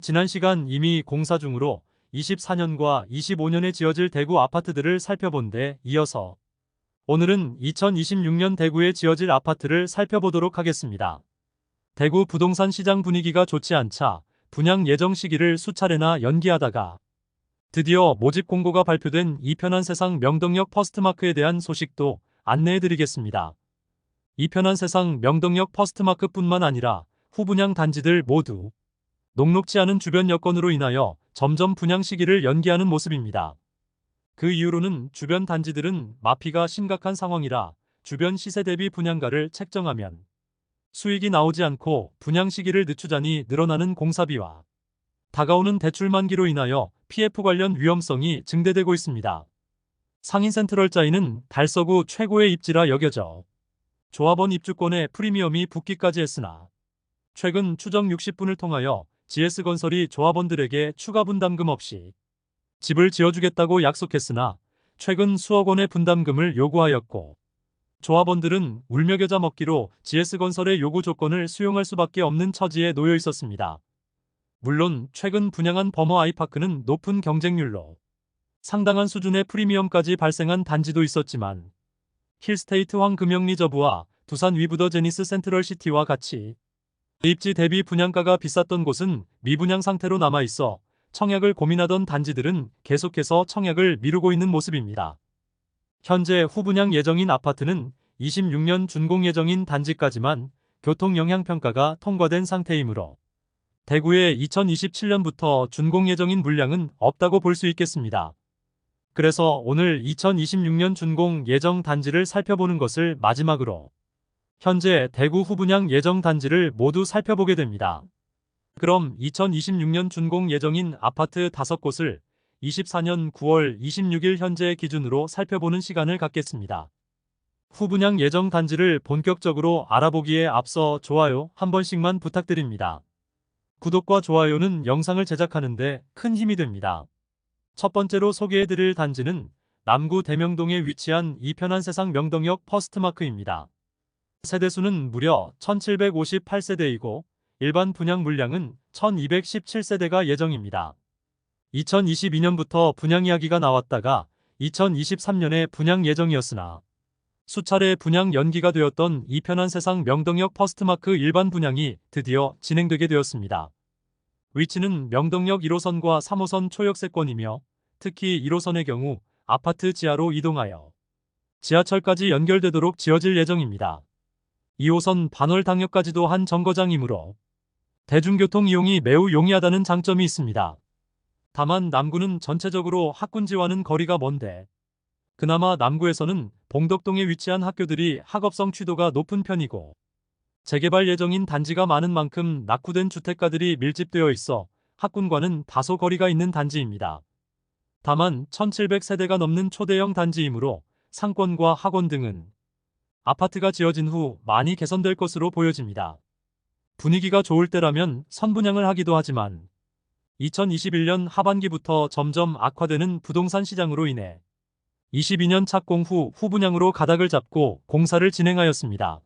지난 시간 이미 공사 중으로 24년과 25년에 지어질 대구 아파트들을 살펴본 데 이어서 오늘은 2026년 대구에 지어질 아파트를 살펴보도록 하겠습니다. 대구 부동산 시장 분위기가 좋지 않자 분양 예정 시기를 수차례나 연기하다가 드디어 모집 공고가 발표된 이편한 세상 명덕역 퍼스트마크에 대한 소식도 안내해드리겠습니다. 이편한 세상 명덕역 퍼스트마크뿐만 아니라 후분양 단지들 모두 녹록지 않은 주변 여건으로 인하여 점점 분양 시기를 연기하는 모습입니다. 그 이유로는 주변 단지들은 마피가 심각한 상황이라 주변 시세 대비 분양가를 책정하면 수익이 나오지 않고 분양 시기를 늦추자니 늘어나는 공사비와 다가오는 대출 만기로 인하여 PF 관련 위험성이 증대되고 있습니다. 상인센트럴자이는 달서구 최고의 입지라 여겨져 조합원 입주권에 프리미엄이 붙기까지 했으나 최근 추정 60분을 통하여 GS건설이 조합원들에게 추가 분담금 없이 집을 지어주겠다고 약속했으나 최근 수억 원의 분담금을 요구하였고 조합원들은 울며 겨자 먹기로 GS건설의 요구 조건을 수용할 수밖에 없는 처지에 놓여 있었습니다. 물론 최근 분양한 버머 아이파크는 높은 경쟁률로 상당한 수준의 프리미엄까지 발생한 단지도 있었지만 힐스테이트 황금영리저브와 두산 위브더 제니스 센트럴시티와 같이 입지 대비 분양가가 비쌌던 곳은 미분양 상태로 남아있어 청약을 고민하던 단지들은 계속해서 청약을 미루고 있는 모습입니다. 현재 후분양 예정인 아파트는 26년 준공 예정인 단지까지만 교통영향평가가 통과된 상태이므로 대구에 2027년부터 준공 예정인 물량은 없다고 볼 수 있겠습니다. 그래서 오늘 2026년 준공 예정 단지를 살펴보는 것을 마지막으로 현재 대구 후분양 예정 단지를 모두 살펴보게 됩니다. 그럼 2026년 준공 예정인 아파트 5곳을 24년 9월 26일 현재 기준으로 살펴보는 시간을 갖겠습니다. 후분양 예정 단지를 본격적으로 알아보기에 앞서 좋아요 한 번씩만 부탁드립니다. 구독과 좋아요는 영상을 제작하는데 큰 힘이 됩니다. 첫 번째로 소개해드릴 단지는 남구 대명동에 위치한 이편한 세상 명덕역 퍼스트마크입니다. 세대수는 무려 1758세대이고 일반 분양 물량은 1217세대가 예정입니다. 2022년부터 분양 이야기가 나왔다가 2023년에 분양 예정이었으나 수차례 분양 연기가 되었던 이편한 세상 명덕역 퍼스트마크 일반 분양이 드디어 진행되게 되었습니다. 위치는 명덕역 1호선과 3호선 초역세권이며 특히 1호선의 경우 아파트 지하로 이동하여 지하철까지 연결되도록 지어질 예정입니다. 2호선 반월당역까지도 한 정거장이므로 대중교통 이용이 매우 용이하다는 장점이 있습니다. 다만 남구는 전체적으로 학군지와는 거리가 먼데 그나마 남구에서는 봉덕동에 위치한 학교들이 학업성 취도가 높은 편이고 재개발 예정인 단지가 많은 만큼 낙후된 주택가들이 밀집되어 있어 학군과는 다소 거리가 있는 단지입니다. 다만 1700세대가 넘는 초대형 단지이므로 상권과 학원 등은 아파트가 지어진 후 많이 개선될 것으로 보여집니다. 분위기가 좋을 때라면 선분양을 하기도 하지만 2021년 하반기부터 점점 악화되는 부동산 시장으로 인해 22년 착공 후 후분양으로 가닥을 잡고 공사를 진행하였습니다.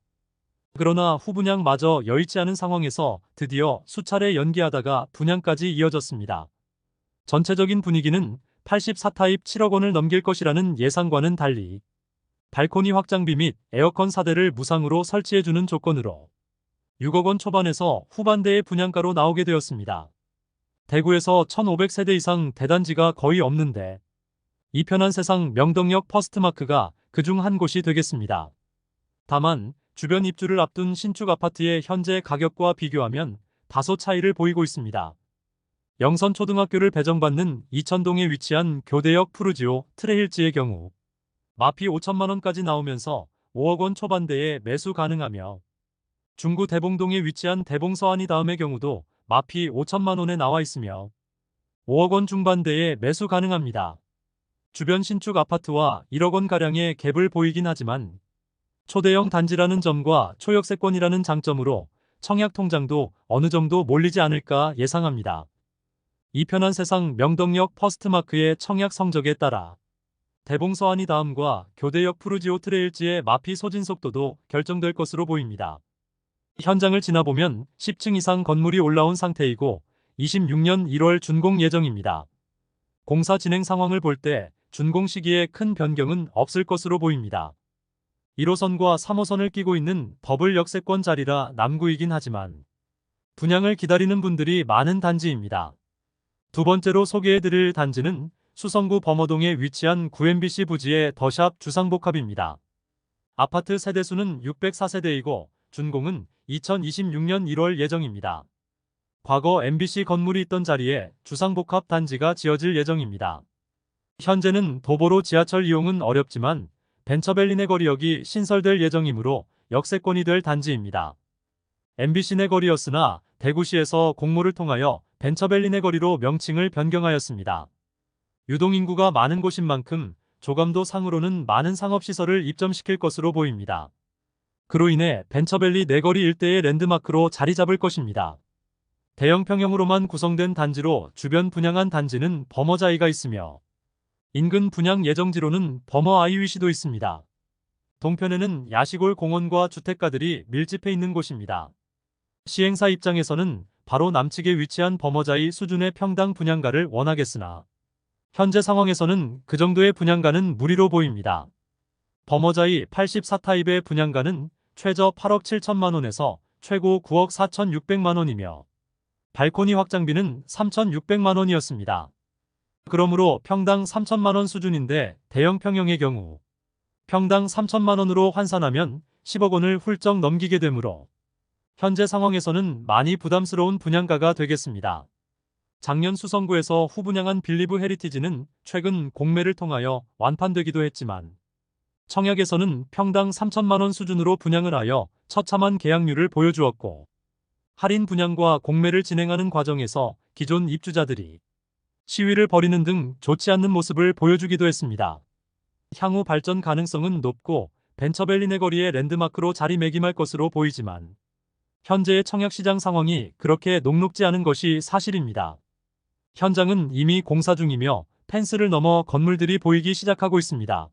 그러나 후분양마저 여의치 않은 상황에서 드디어 수차례 연기하다가 분양까지 이어졌습니다. 전체적인 분위기는 84타입 7억 원을 넘길 것이라는 예상과는 달리 발코니 확장비 및 에어컨 4대를 무상으로 설치해주는 조건으로 6억 원 초반에서 후반대의 분양가로 나오게 되었습니다. 대구에서 1500세대 이상 대단지가 거의 없는데 이편한 세상 명덕역 퍼스트마크가 그중 한 곳이 되겠습니다. 다만 주변 입주를 앞둔 신축 아파트의 현재 가격과 비교하면 다소 차이를 보이고 있습니다. 영선초등학교를 배정받는 이천동에 위치한 교대역 푸르지오 트레힐즈의 경우 마피 5천만원까지 나오면서 5억 원 초반대에 매수 가능하며 중구 대봉동에 위치한 대봉서안이 다음의 경우도 마피 5천만원에 나와 있으며 5억 원 중반대에 매수 가능합니다. 주변 신축 아파트와 1억 원가량의 갭을 보이긴 하지만 초대형 단지라는 점과 초역세권이라는 장점으로 청약 통장도 어느 정도 몰리지 않을까 예상합니다. 이편한 세상 명덕역 퍼스트마크의 청약 성적에 따라 대봉서안이 다음과 교대역 푸르지오 트레일즈의 마피 소진 속도도 결정될 것으로 보입니다. 현장을 지나보면 10층 이상 건물이 올라온 상태이고 26년 1월 준공 예정입니다. 공사 진행 상황을 볼 때 준공 시기에 큰 변경은 없을 것으로 보입니다. 1호선과 3호선을 끼고 있는 더블 역세권 자리라 남구이긴 하지만 분양을 기다리는 분들이 많은 단지입니다. 두 번째로 소개해드릴 단지는 수성구 범어동에 위치한 9MBC 부지의 더샵 주상복합입니다. 아파트 세대수는 604세대이고 준공은 2026년 1월 예정입니다. 과거 MBC 건물이 있던 자리에 주상복합 단지가 지어질 예정입니다. 현재는 도보로 지하철 이용은 어렵지만 벤처밸리 내거리역이 신설될 예정이므로 역세권이 될 단지입니다. MBC 내거리였으나 대구시에서 공모를 통하여 벤처밸리 내거리로 명칭을 변경하였습니다. 유동인구가 많은 곳인 만큼 조감도 상으로는 많은 상업시설을 입점시킬 것으로 보입니다. 그로 인해 벤처밸리 내거리 일대의 랜드마크로 자리 잡을 것입니다. 대형 평형으로만 구성된 단지로 주변 분양한 단지는 범어자이가 있으며 인근 분양 예정지로는 범어 아이위시도 있습니다. 동편에는 야시골 공원과 주택가들이 밀집해 있는 곳입니다. 시행사 입장에서는 바로 남측에 위치한 범어자이 수준의 평당 분양가를 원하겠으나 현재 상황에서는 그 정도의 분양가는 무리로 보입니다. 범어자이 84타입의 분양가는 최저 8억 7천만 원에서 최고 9억 4,600만 원이며 발코니 확장비는 3,600만 원이었습니다. 그러므로 평당 3천만 원 수준인데 대형 평형의 경우 평당 3천만 원으로 환산하면 10억 원을 훌쩍 넘기게 되므로 현재 상황에서는 많이 부담스러운 분양가가 되겠습니다. 작년 수성구에서 후분양한 빌리브 헤리티지는 최근 공매를 통하여 완판되기도 했지만 청약에서는 평당 3천만 원 수준으로 분양을 하여 처참한 계약률을 보여주었고 할인 분양과 공매를 진행하는 과정에서 기존 입주자들이 시위를 벌이는 등 좋지 않는 모습을 보여주기도 했습니다. 향후 발전 가능성은 높고 벤처밸리 내거리의 랜드마크로 자리매김할 것으로 보이지만 현재의 청약시장 상황이 그렇게 녹록지 않은 것이 사실입니다. 현장은 이미 공사 중이며 펜스를 넘어 건물들이 보이기 시작하고 있습니다.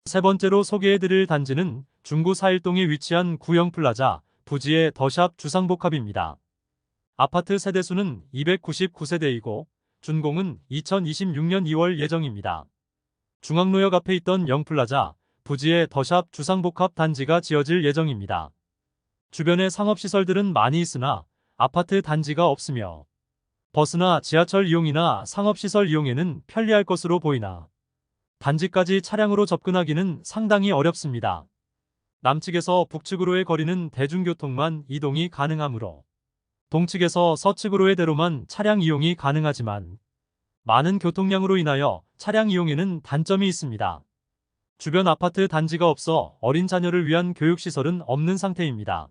세 번째로 소개해드릴 단지는 중구 사일동에 위치한 구영플라자 부지의 더샵 주상복합입니다. 아파트 세대수는 299세대이고 준공은 2026년 2월 예정입니다. 중앙로역 앞에 있던 영플라자 부지의 더샵 주상복합 단지가 지어질 예정입니다. 주변에 상업시설들은 많이 있으나 아파트 단지가 없으며 버스나 지하철 이용이나 상업시설 이용에는 편리할 것으로 보이나 단지까지 차량으로 접근하기는 상당히 어렵습니다. 남측에서 북측으로의 거리는 대중교통만 이동이 가능하므로 동측에서 서측으로의 대로만 차량 이용이 가능하지만 많은 교통량으로 인하여 차량 이용에는 단점이 있습니다. 주변 아파트 단지가 없어 어린 자녀를 위한 교육시설은 없는 상태입니다.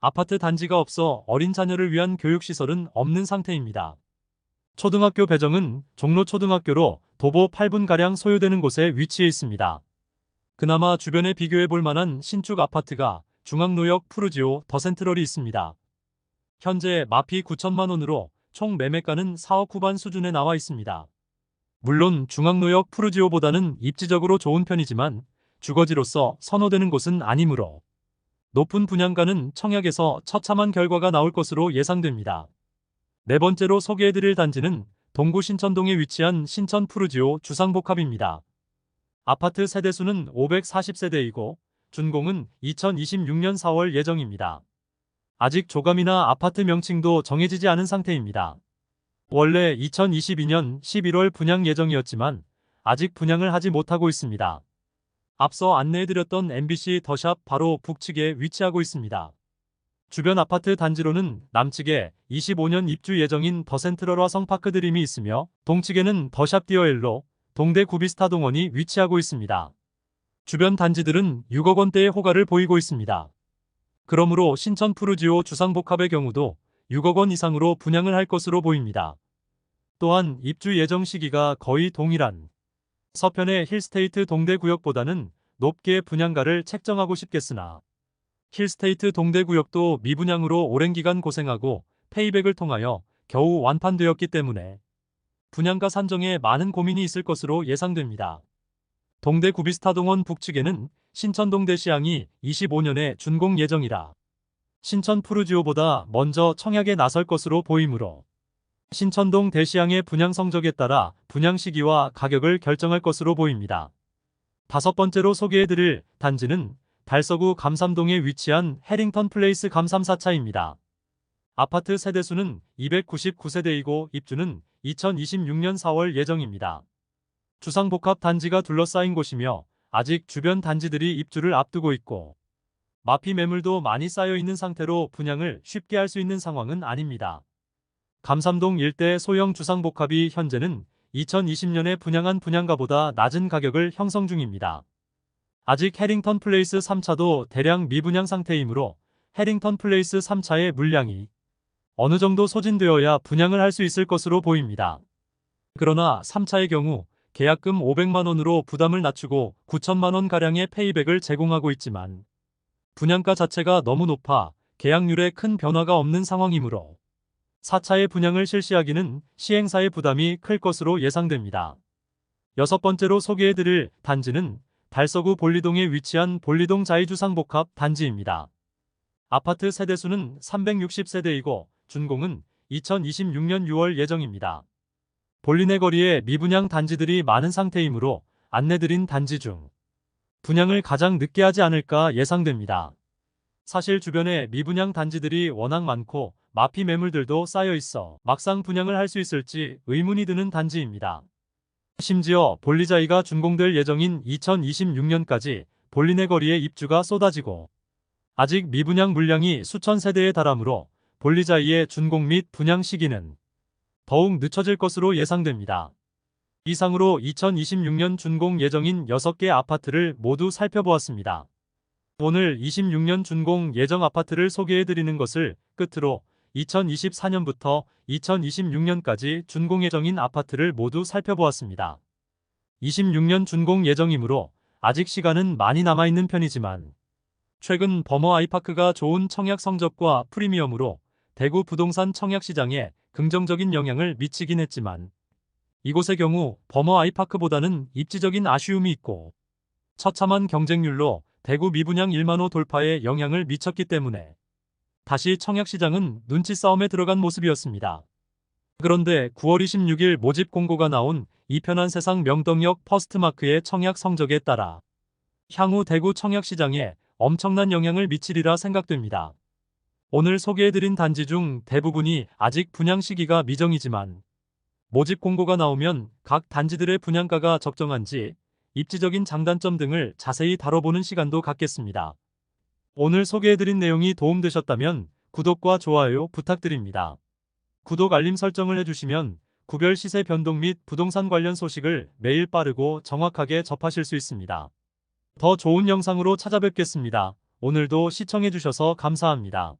아파트 단지가 없어 어린 자녀를 위한 교육시설은 없는 상태입니다. 초등학교 배정은 종로초등학교로 도보 8분가량 소요되는 곳에 위치해 있습니다. 그나마 주변에 비교해 볼 만한 신축 아파트가 중앙로역 푸르지오 더센트럴이 있습니다. 현재 마피 9천만 원으로 총 매매가는 4억 후반 수준에 나와 있습니다. 물론 중앙로역 푸르지오보다는 입지적으로 좋은 편이지만 주거지로서 선호되는 곳은 아니므로 높은 분양가는 청약에서 처참한 결과가 나올 것으로 예상됩니다. 네 번째로 소개해드릴 단지는 동구 신천동에 위치한 신천 푸르지오 주상복합입니다. 아파트 세대수는 540세대이고 준공은 2026년 4월 예정입니다. 아직 조감이나 아파트 명칭도 정해지지 않은 상태입니다. 원래 2022년 11월 분양 예정이었지만 아직 분양을 하지 못하고 있습니다. 앞서 안내해드렸던 MBC 더샵 바로 북측에 위치하고 있습니다. 주변 아파트 단지로는 남측에 25년 입주 예정인 더센트럴화 성파크 드림이 있으며 동측에는 더샵 디어엘로, 동대 구비스타 동원이 위치하고 있습니다. 주변 단지들은 6억 원대의 호가를 보이고 있습니다. 그러므로 신천 푸르지오 주상복합의 경우도 6억 원 이상으로 분양을 할 것으로 보입니다. 또한 입주 예정 시기가 거의 동일한 서편의 힐스테이트 동대구역보다는 높게 분양가를 책정하고 싶겠으나 힐스테이트 동대구역도 미분양으로 오랜 기간 고생하고 페이백을 통하여 겨우 완판되었기 때문에 분양가 산정에 많은 고민이 있을 것으로 예상됩니다. 동대 구비스타동원 북측에는 신천동대시항이 25년에 준공 예정이라 신천 푸르지오보다 먼저 청약에 나설 것으로 보이므로 신천동 대시양의 분양 성적에 따라 분양 시기와 가격을 결정할 것으로 보입니다. 다섯 번째로 소개해드릴 단지는 달서구 감삼동에 위치한 해링턴 플레이스 감삼 4차입니다. 아파트 세대수는 299세대이고 입주는 2026년 4월 예정입니다. 주상복합 단지가 둘러싸인 곳이며 아직 주변 단지들이 입주를 앞두고 있고 마피 매물도 많이 쌓여 있는 상태로 분양을 쉽게 할 수 있는 상황은 아닙니다. 감삼동 일대 소형 주상복합이 현재는 2020년에 분양한 분양가보다 낮은 가격을 형성 중입니다. 아직 해링턴 플레이스 3차도 대량 미분양 상태이므로 해링턴 플레이스 3차의 물량이 어느 정도 소진되어야 분양을 할 수 있을 것으로 보입니다. 그러나 3차의 경우 계약금 500만 원으로 부담을 낮추고 9천만 원 가량의 페이백을 제공하고 있지만 분양가 자체가 너무 높아 계약률에 큰 변화가 없는 상황이므로 4차의 분양을 실시하기는 시행사의 부담이 클 것으로 예상됩니다. 여섯 번째로 소개해드릴 단지는 달서구 볼리동에 위치한 볼리동 자이주상복합 단지입니다. 아파트 세대수는 360세대이고 준공은 2026년 6월 예정입니다. 볼리내 거리에 미분양 단지들이 많은 상태이므로 안내드린 단지 중 분양을 가장 늦게 하지 않을까 예상됩니다. 사실 주변에 미분양 단지들이 워낙 많고 마피 매물들도 쌓여 있어 막상 분양을 할 수 있을지 의문이 드는 단지입니다. 심지어 볼리자이가 준공될 예정인 2026년까지 볼리내 거리에 입주가 쏟아지고 아직 미분양 물량이 수천 세대에 달하므로 볼리자이의 준공 및 분양 시기는 더욱 늦춰질 것으로 예상됩니다. 이상으로 2026년 준공 예정인 6개 아파트를 모두 살펴보았습니다. 오늘 26년 준공 예정 아파트를 소개해드리는 것을 끝으로 2024년부터 2026년까지 준공 예정인 아파트를 모두 살펴보았습니다. 26년 준공 예정이므로 아직 시간은 많이 남아있는 편이지만 최근 버머 아이파크가 좋은 청약 성적과 프리미엄으로 대구 부동산 청약 시장에 긍정적인 영향을 미치긴 했지만 이곳의 경우 버머 아이파크보다는 입지적인 아쉬움이 있고 처참한 경쟁률로 대구 미분양 1만 호 돌파에 영향을 미쳤기 때문에 다시 청약시장은 눈치 싸움에 들어간 모습이었습니다. 그런데 9월 26일 모집 공고가 나온 이편한 세상 명동역 퍼스트마크의 청약 성적에 따라 향후 대구 청약시장에 엄청난 영향을 미치리라 생각됩니다. 오늘 소개해드린 단지 중 대부분이 아직 분양 시기가 미정이지만 모집 공고가 나오면 각 단지들의 분양가가 적정한지 입지적인 장단점 등을 자세히 다뤄보는 시간도 갖겠습니다. 오늘 소개해드린 내용이 도움되셨다면 구독과 좋아요 부탁드립니다. 구독 알림 설정을 해주시면 구별 시세 변동 및 부동산 관련 소식을 매일 빠르고 정확하게 접하실 수 있습니다. 더 좋은 영상으로 찾아뵙겠습니다. 오늘도 시청해주셔서 감사합니다.